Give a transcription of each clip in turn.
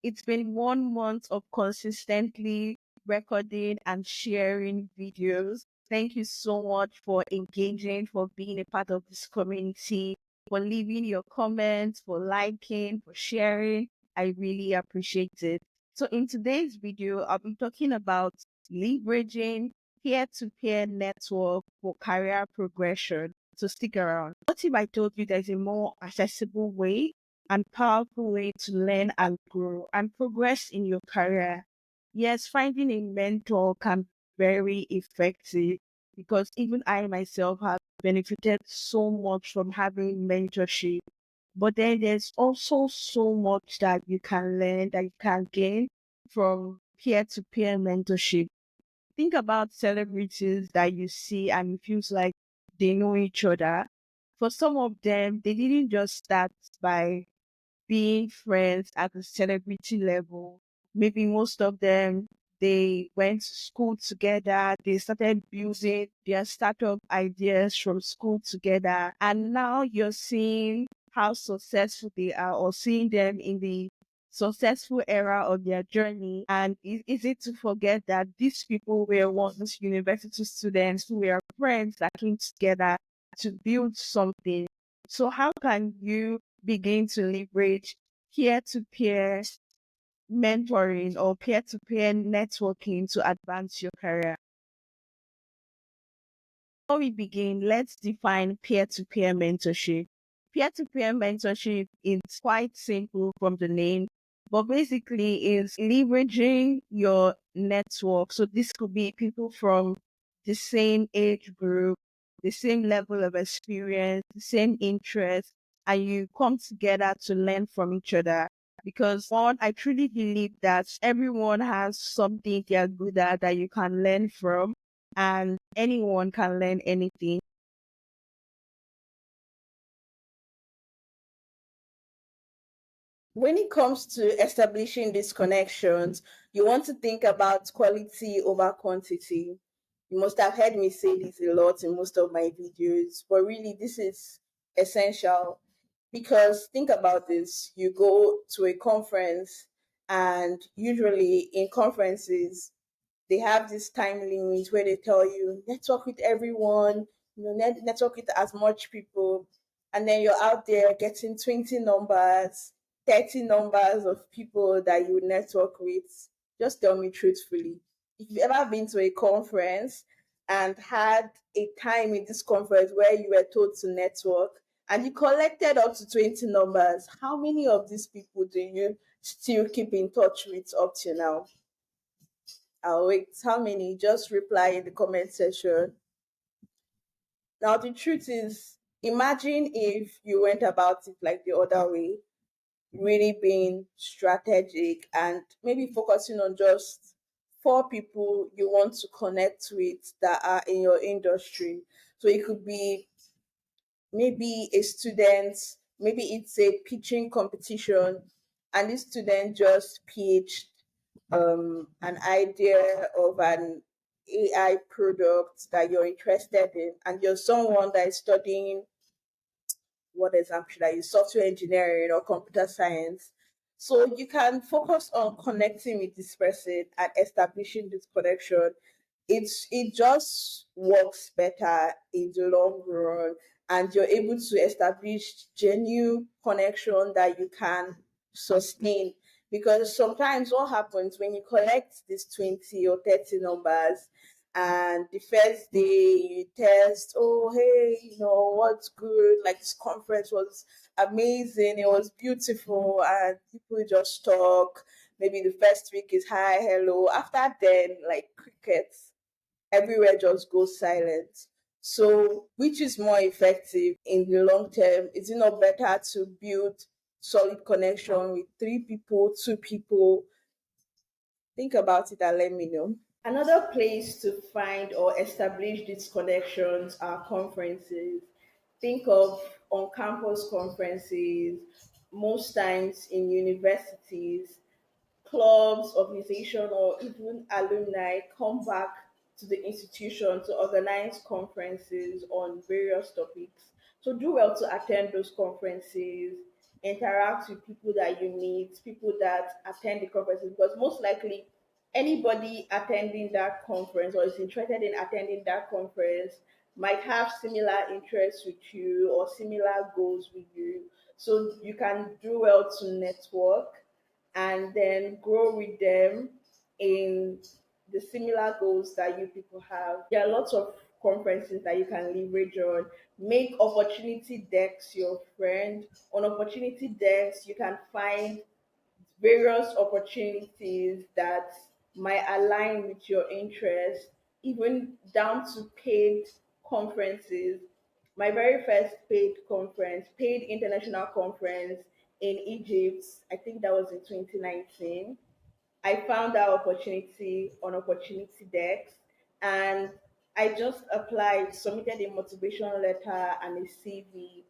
It's been 1 month of consistently recording and sharing videos. Thank you so much for engaging, for being a part of this community, for leaving your comments, for liking, for sharing. I really appreciate it. So, in today's video, I'll be talking about leveraging peer to peer network for career progression. So, stick around. What if I told you there's a more accessible way and powerful way to learn and grow and progress in your career? Yes, finding a mentor can be very effective because even I myself have benefited so much from having mentorship. But then there's also so much that you can learn, that you can gain from peer to peer mentorship. Think about celebrities that you see and it feels like they know each other. For some of them, they didn't just start by being friends at the celebrity level. Maybe most of them, they went to school together, they started building their startup ideas from school together. And now you're seeing how successful they are or seeing them in the successful era of their journey. And it's easy to forget that these people were once university students who were friends that came together to build something. So how can you begin to leverage peer-to-peer mentoring or peer-to-peer networking to advance your career? Before we begin, let's define peer-to-peer mentorship. Peer-to-peer mentorship is quite simple from the name, but basically is leveraging your network. So this could be people from the same age group, the same level of experience, the same interest, and you come together to learn from each other. Because one, I truly believe that everyone has something they're good at that you can learn from, and anyone can learn anything. When it comes to establishing these connections, you want to think about quality over quantity. You must have heard me say this a lot in most of my videos, but really, this is essential because think about this: you go to a conference, and usually in conferences, they have this time limit where they tell you network with everyone, network with as much people, and then you're out there getting 20 numbers, 30 numbers of people that you network with. Just tell me truthfully, if you've ever been to a conference and had a time in this conference where you were told to network and you collected up to 20 numbers, how many of these people do you still keep in touch with up to now? I'll wait. How many? Just reply in the comment section. Now, the truth is, imagine if you went about it like the other way, really being strategic and maybe focusing on just four people you want to connect with that are in your industry. So it could be maybe a student, maybe it's a pitching competition, and this student just pitched an idea of an AI product that you're interested in, and you're someone that is studying what exam should I use, software engineering or computer science. So you can focus on connecting with this person and establishing this connection. It just works better in the long run, and you're able to establish genuine connection that you can sustain. Because sometimes what happens when you collect these 20 or 30 numbers, and the first day you test, oh hey, what's good, like this conference was amazing, it was beautiful, and people just talk. Maybe the first week is hi hello, after then like crickets, everywhere just goes silent. So which is more effective in the long term? Is it not better to build solid connection with three people, two people? Think about it and let me know. Another place to find or establish these connections are conferences. Think of on campus conferences, most times in universities, clubs, organization, or even alumni come back to the institution to organize conferences on various topics. So do well to attend those conferences. interact with people that you meet, people that attend the conferences, because most likely anybody attending that conference or is interested in attending that conference might have similar interests with you or similar goals with you. So you can do well to network and then grow with them in the similar goals that you people have. There are lots of conferences that you can leverage on. Make opportunity decks your friend. On opportunity decks, you can find various opportunities that might align with your interests, even down to paid conferences. My very first paid conference, paid international conference in Egypt, I think that was in 2019. I found that opportunity on Opportunity Dex, and I just applied, submitted a motivation letter and a CV,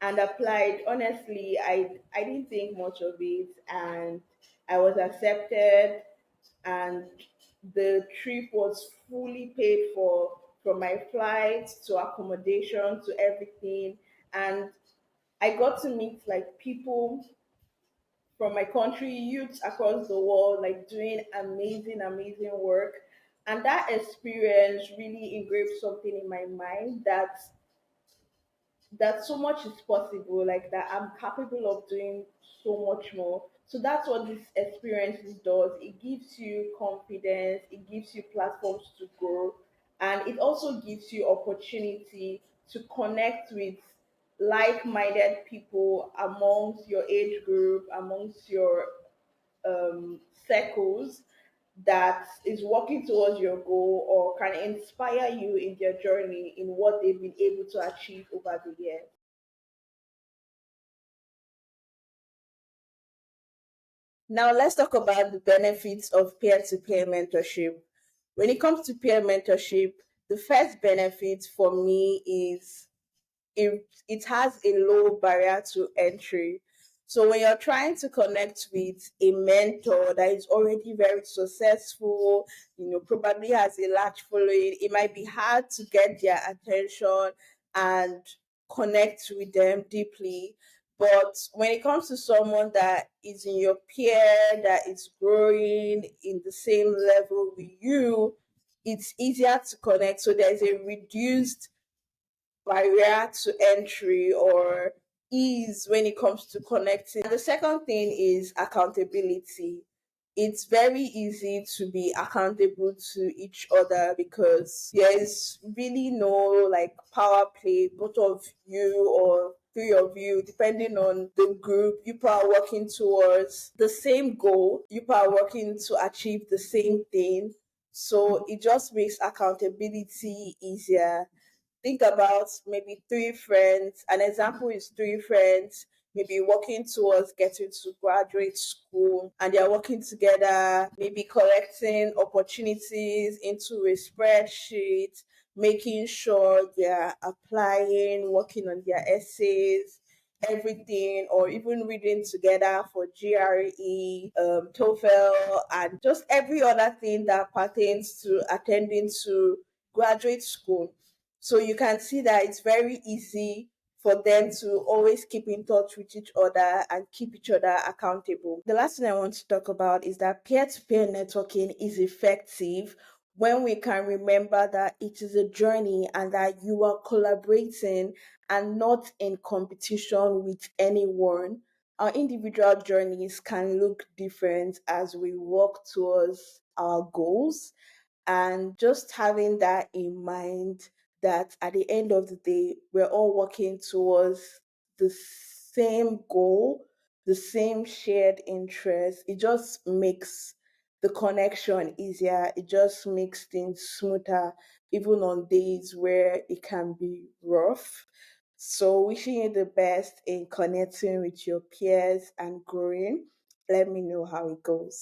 and applied. Honestly, I didn't think much of it, and I was accepted, and the trip was fully paid for, from my flight to accommodation to everything, and I got to meet like people from my country, youths across the world, like doing amazing, amazing work. And that experience really engraved something in my mind that so much is possible, like that I'm capable of doing so much more. So that's what this experience does. It gives you confidence, it gives you platforms to grow, and it also gives you opportunity to connect with like-minded people amongst your age group, amongst your circles, that is working towards your goal or can inspire you in their journey in what they've been able to achieve over the years. Now, let's talk about the benefits of peer to peer mentorship. When it comes to peer mentorship, the first benefit for me is it has a low barrier to entry. So when you're trying to connect with a mentor that is already very successful, probably has a large following, it might be hard to get their attention and connect with them deeply. But when it comes to someone that is in your peer, that is growing in the same level with you, it's easier to connect. So there's a reduced barrier to entry or ease when it comes to connecting. And the second thing is accountability. It's very easy to be accountable to each other because there is really no like power play, both of you or three of you, depending on the group. You are working towards the same goal, you are working to achieve the same thing. So it just makes accountability easier. Think about maybe three friends. An example is three friends maybe working towards getting to graduate school, and they're working together, maybe collecting opportunities into a spreadsheet, making sure they're applying, working on their essays, everything, or even reading together for GRE, TOEFL, and just every other thing that pertains to attending to graduate school. So you can see that it's very easy for them to always keep in touch with each other and keep each other accountable. The last thing I want to talk about is that peer to peer networking is effective when we can remember that it is a journey and that you are collaborating and not in competition with anyone. Our individual journeys can look different as we work towards our goals, and just having that in mind, that at the end of the day we're all working towards the same goal, the same shared interest, it just makes the connection easier, it just makes things smoother even on days where it can be rough. So wishing you the best in connecting with your peers and growing. Let me know how it goes.